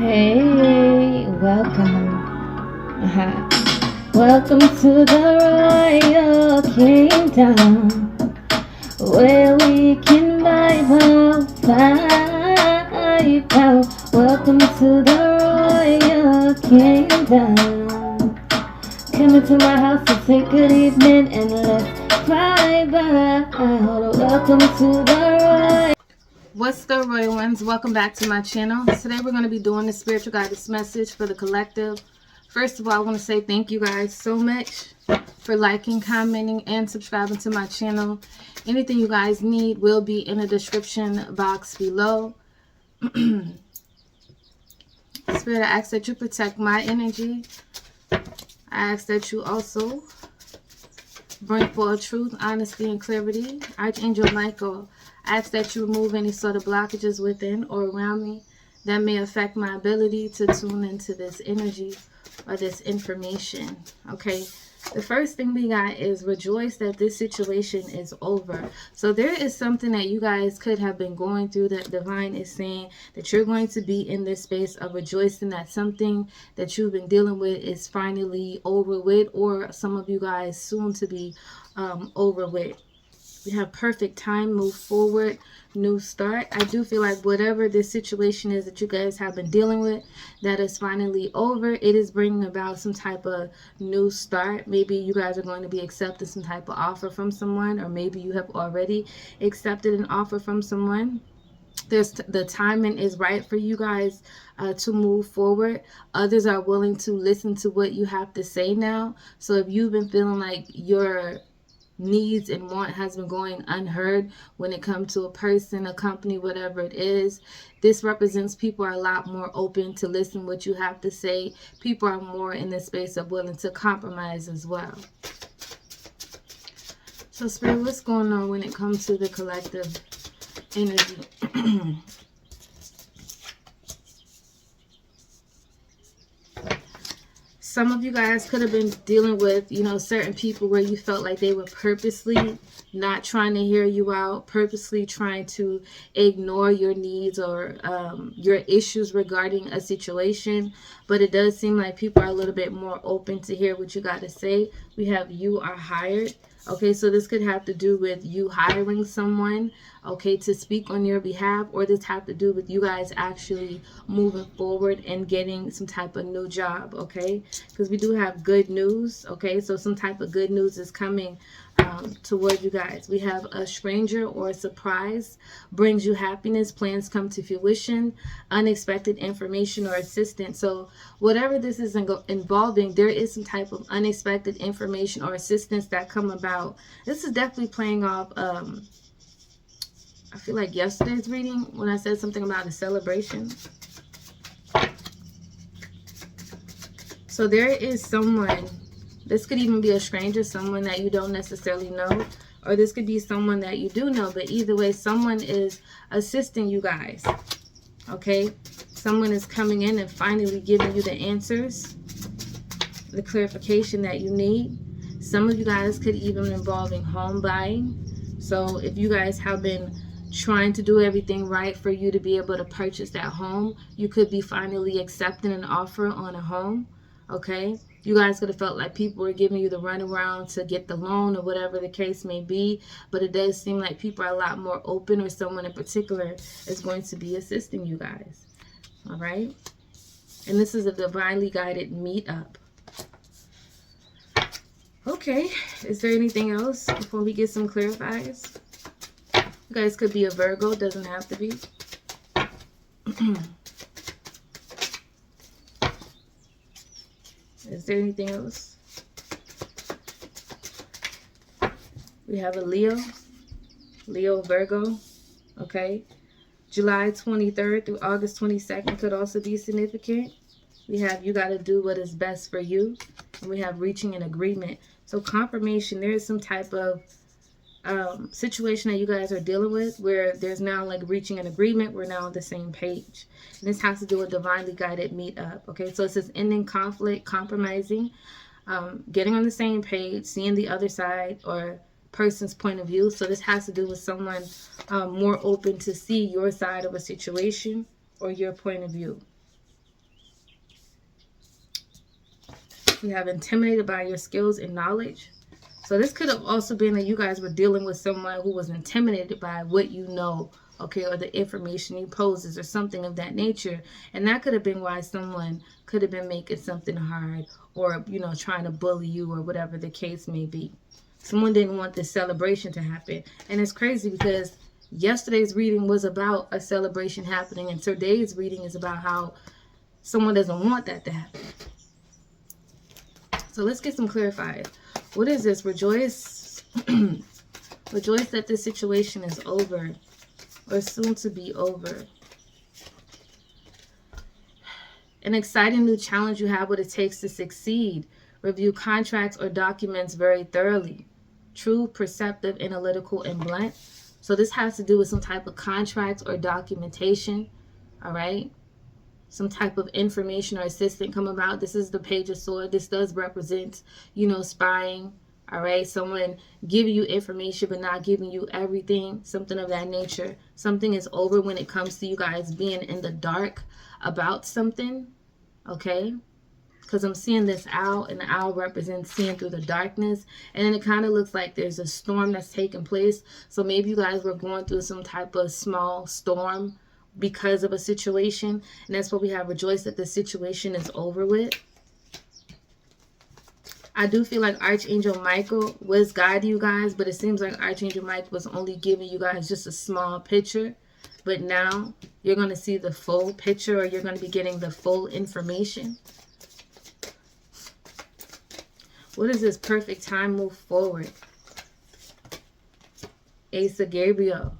Hey, welcome. Welcome to the Royal Kingdom, where we can vibe out. Welcome to the Royal Kingdom. Come into my house to say good evening and let's vibe out. Welcome to the Royal. What's good, Royal Ones? Welcome back to my channel. Today we're going to be doing the spiritual guidance message for the collective. First of all, I want to say thank you guys so much for liking, commenting, and subscribing to my channel. Anything you guys need will be in the description box below. Spirit, I ask that you protect my energy. I ask that you also bring forth truth, honesty, and clarity. Archangel Michael, I ask that you remove any sort of blockages within or around me that may affect my ability to tune into this energy or this information. Okay, the first thing we got is rejoice that this situation is over. So there is something that you guys could have been going through that Divine is saying that you're going to be in this space of rejoicing that something that you've been dealing with is finally over with, or some of you guys soon to be over with. We have perfect time, move forward, new start. I do feel like whatever this situation is that you guys have been dealing with, that is finally over. It is bringing about some type of new start. Maybe you guys are going to be accepting some type of offer from someone, or maybe you have already accepted an offer from someone. The timing is right for you guys to move forward. Others are willing to listen to what you have to say now. So if you've been feeling like your needs and want has been going unheard when it comes to a person, a company, whatever it is, this represents people are a lot more open to listen what you have to say. People are more in the space of willing to compromise as well. So Spirit, what's going on when it comes to the collective energy? Some of you guys could have been dealing with, certain people where you felt like they were purposely not trying to hear you out, purposely trying to ignore your needs or your issues regarding a situation. But it does seem like people are a little bit more open to hear what you got to say. We have you are hired. Okay, so this could have to do with you hiring someone, okay, to speak on your behalf, or this have to do with you guys actually moving forward and getting some type of new job, okay? Because we do have good news, okay? So some type of good news is coming toward you guys. We have a stranger or a surprise brings you happiness, plans come to fruition, unexpected information or assistance. So whatever this is involving, there is some type of unexpected information or assistance that come about. This is definitely playing off I feel like yesterday's reading when I said something about a celebration. So there is someone, this could even be a stranger, someone that you don't necessarily know, or this could be someone that you do know, but either way, someone is assisting you guys, okay? Someone is coming in and finally giving you the answers, the clarification that you need. Some of you guys could even be involving home buying. So if you guys have been trying to do everything right for you to be able to purchase that home, you could be finally accepting an offer on a home, okay? You guys could have felt like people were giving you the runaround to get the loan or whatever the case may be, but it does seem like people are a lot more open, or someone in particular is going to be assisting you guys, all right? And this is a divinely guided meetup. Okay, is there anything else before we get some clarifiers? You guys could be a Virgo, doesn't have to be. Is there anything else? We have a Leo, Virgo, okay? July 23rd through August 22nd could also be significant. We have you got to do what is best for you. And we have reaching an agreement. So confirmation, there is some type of situation that you guys are dealing with where there's now like reaching an agreement. We're now on the same page. And this has to do with divinely guided meetup. Okay, so it says ending conflict, compromising, getting on the same page, seeing the other side or person's point of view. So this has to do with someone more open to see your side of a situation or your point of view. We have intimidated by your skills and knowledge. So this could have also been that you guys were dealing with someone who was intimidated by what you know, okay, or the information you poses or something of that nature. And that could have been why someone could have been making something hard or, you know, trying to bully you or whatever the case may be. Someone didn't want this celebration to happen. And it's crazy because yesterday's reading was about a celebration happening, and today's reading is about how someone doesn't want that to happen. So let's get some clarified. What is this? Rejoice. Rejoice that this situation is over or soon to be over. An exciting new challenge you have what it takes to succeed. Review contracts or documents very thoroughly. True, perceptive, analytical, and blunt. So this has to do with some type of contracts or documentation. All right. Some type of information or assistant come about. This is the Page of Swords. This does represent, you know, spying. All right. Someone giving you information but not giving you everything. Something of that nature. Something is over when it comes to you guys being in the dark about something. Okay. Because I'm seeing this owl, and the owl represents seeing through the darkness. And then it kind of looks like there's a storm that's taking place. So maybe you guys were going through some type of small storm because of a situation. And that's what we have. Rejoice that the situation is over with. I do feel like Archangel Michael was guiding you guys, but it seems like Archangel Michael was only giving you guys just a small picture. But now you're going to see the full picture, or you're going to be getting the full information. What is this? Perfect time, move forward. Ace of Gabriel.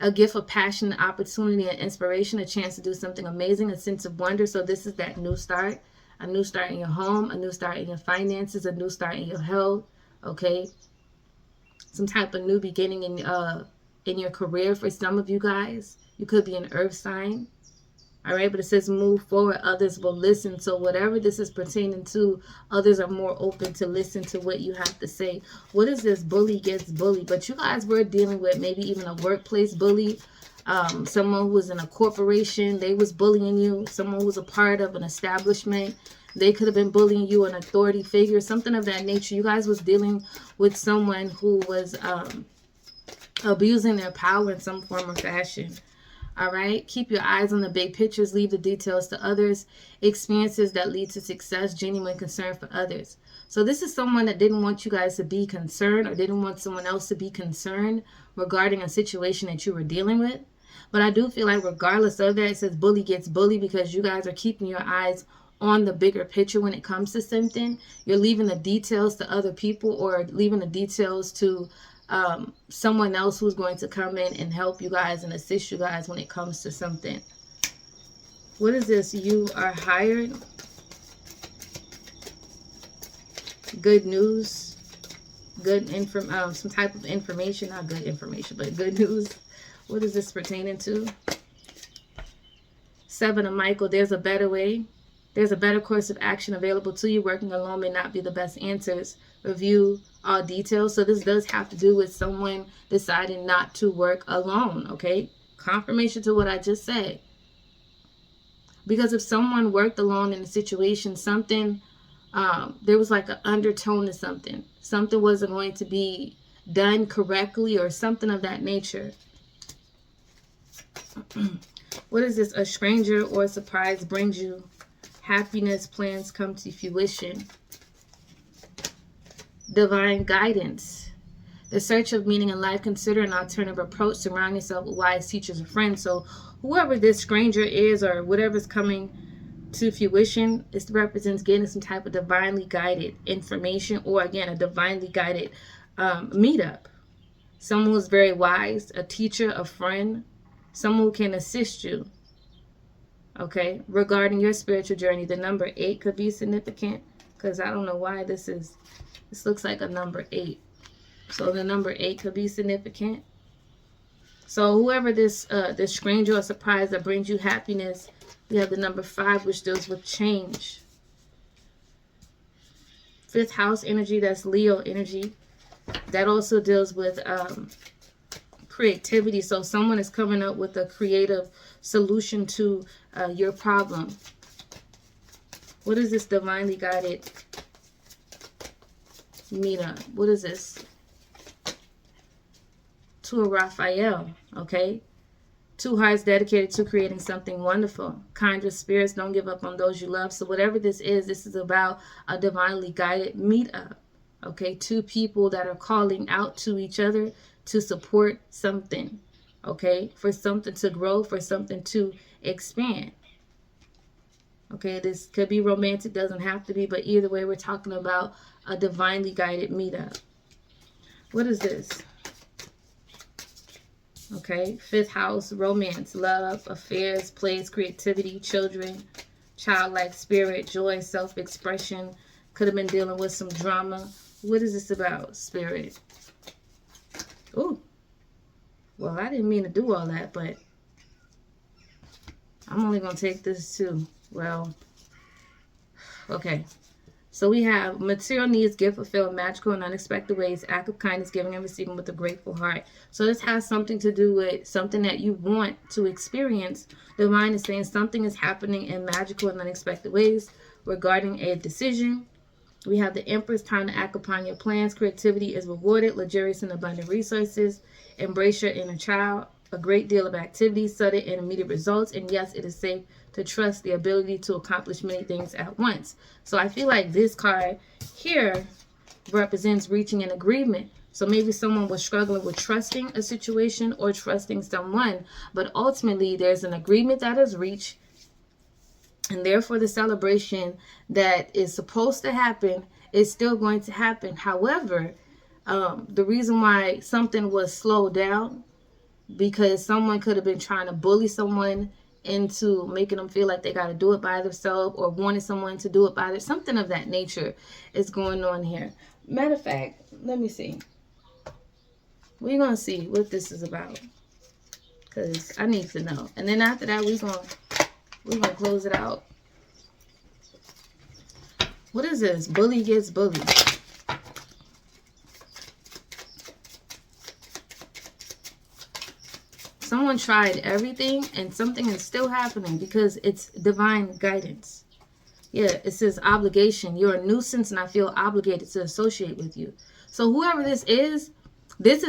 A gift of passion, opportunity, and inspiration. A chance to do something amazing. A sense of wonder. So this is that new start. A new start in your home. A new start in your finances. A new start in your health. Okay. Some type of new beginning in your career for some of you guys. You could be an earth sign. All right, but it says move forward, others will listen. So whatever this is pertaining to, others are more open to listen to what you have to say. What is this? Bully gets bullied. But you guys were dealing with maybe even a workplace bully. Someone who was in a corporation, they was bullying you. Someone who was a part of an establishment, they could have been bullying you, an authority figure, something of that nature. You guys was dealing with someone who was abusing their power in some form or fashion. All right. Keep your eyes on the big pictures. Leave the details to others. Experiences that lead to success. Genuine concern for others. So this is someone that didn't want you guys to be concerned, or didn't want someone else to be concerned regarding a situation that you were dealing with. But I do feel like regardless of that, it says bully gets bullied because you guys are keeping your eyes on the bigger picture when it comes to something. You're leaving the details to other people, or leaving the details to someone else who's going to come in and help you guys and assist you guys when it comes to something. What is this? You are hired. Good news. Good some type of information. Not good information, but good news. What is this pertaining to? Seven of Michael. There's a better way. There's a better course of action available to you. Working alone may not be the best answers. Review all details. So this does have to do with someone deciding not to work alone, okay? Confirmation to what I just said. Because if someone worked alone in a situation, something, there was like an undertone to something. Something wasn't going to be done correctly or something of that nature. What is this? A stranger or a surprise brings you happiness. Plans come to fruition. Divine guidance. The search of meaning in life. Consider an alternative approach. Surround yourself with wise teachers and friends. So whoever this stranger is, or whatever's coming to fruition, it represents getting some type of divinely guided information, or again, a divinely guided meetup. Someone who's very wise, a teacher, a friend, someone who can assist you. Okay, regarding your spiritual journey, the number 8 could be significant, because I don't know why this looks like a number 8. So the number 8 could be significant. So whoever this stranger or surprise that brings you happiness, we have the number 5, which deals with change. 5th house energy, that's Leo energy. That also deals with creativity. So someone is coming up with a creative solution to your problem. What is this divinely guided meetup. What is this? Two of Raphael, okay? Two hearts dedicated to creating something wonderful. Kindred spirits, don't give up on those you love. So whatever this is about a divinely guided meetup, okay? Two people that are calling out to each other to support something, okay? For something to grow, for something to expand. Okay, this could be romantic, doesn't have to be, but either way, we're talking about a divinely guided meetup. What is this? Okay, fifth house, romance, love, affairs, plays, creativity, children, childlike spirit, joy, self-expression. Could have been dealing with some drama. What is this about, spirit? Ooh, well, I didn't mean to do all that, but I'm only going to take this too. Well, okay. So we have material needs, get fulfilled, magical and unexpected ways, act of kindness, giving and receiving with a grateful heart. So this has something to do with something that you want to experience. Divine is saying something is happening in magical and unexpected ways regarding a decision. We have the Empress, time to act upon your plans. Creativity is rewarded, luxurious and abundant resources. Embrace your inner child. A great deal of activity, sudden and immediate results. And yes, it is safe to trust the ability to accomplish many things at once. So I feel like this card here represents reaching an agreement. So maybe someone was struggling with trusting a situation or trusting someone. But ultimately, there's an agreement that is reached. And therefore, the celebration that is supposed to happen is still going to happen. However, the reason why something was slowed down, because someone could have been trying to bully someone into making them feel like they got to do it by themselves, or wanted someone to do it by themselves. Something of that nature is going on here. Matter of fact, let me see. We're going to see what this is about, because I need to know. And then after that, we're going to close it out. What is this? Bully gets bullied. Someone tried everything and something is still happening because it's divine guidance. Yeah, it says obligation. You're a nuisance and I feel obligated to associate with you. So whoever this is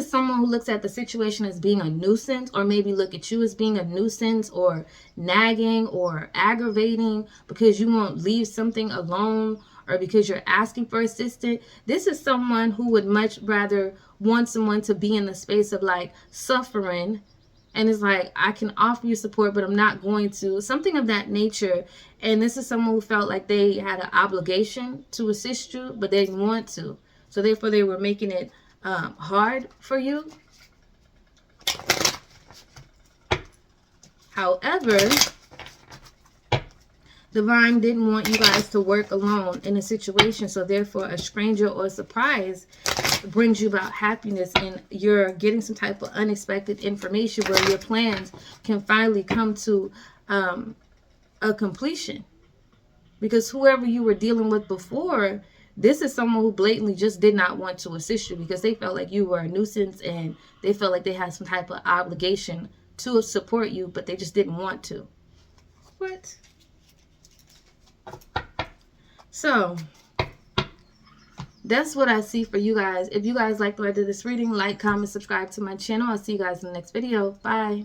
someone who looks at the situation as being a nuisance, or maybe look at you as being a nuisance or nagging or aggravating because you won't leave something alone, or because you're asking for assistance. This is someone who would much rather want someone to be in the space of like suffering. And it's like, I can offer you support, but I'm not going to. Something of that nature. And this is someone who felt like they had an obligation to assist you, but they didn't want to. So therefore, they were making it hard for you. However, Divine didn't want you guys to work alone in a situation. So therefore, a stranger or a surprise brings you about happiness, and you're getting some type of unexpected information where your plans can finally come to a completion. Because whoever you were dealing with before, this is someone who blatantly just did not want to assist you because they felt like you were a nuisance and they felt like they had some type of obligation to support you, but they just didn't want to. What? So that's what I see for you guys. If you guys like the way I did this reading, like, comment, subscribe to my channel. I'll see you guys in the next video. Bye.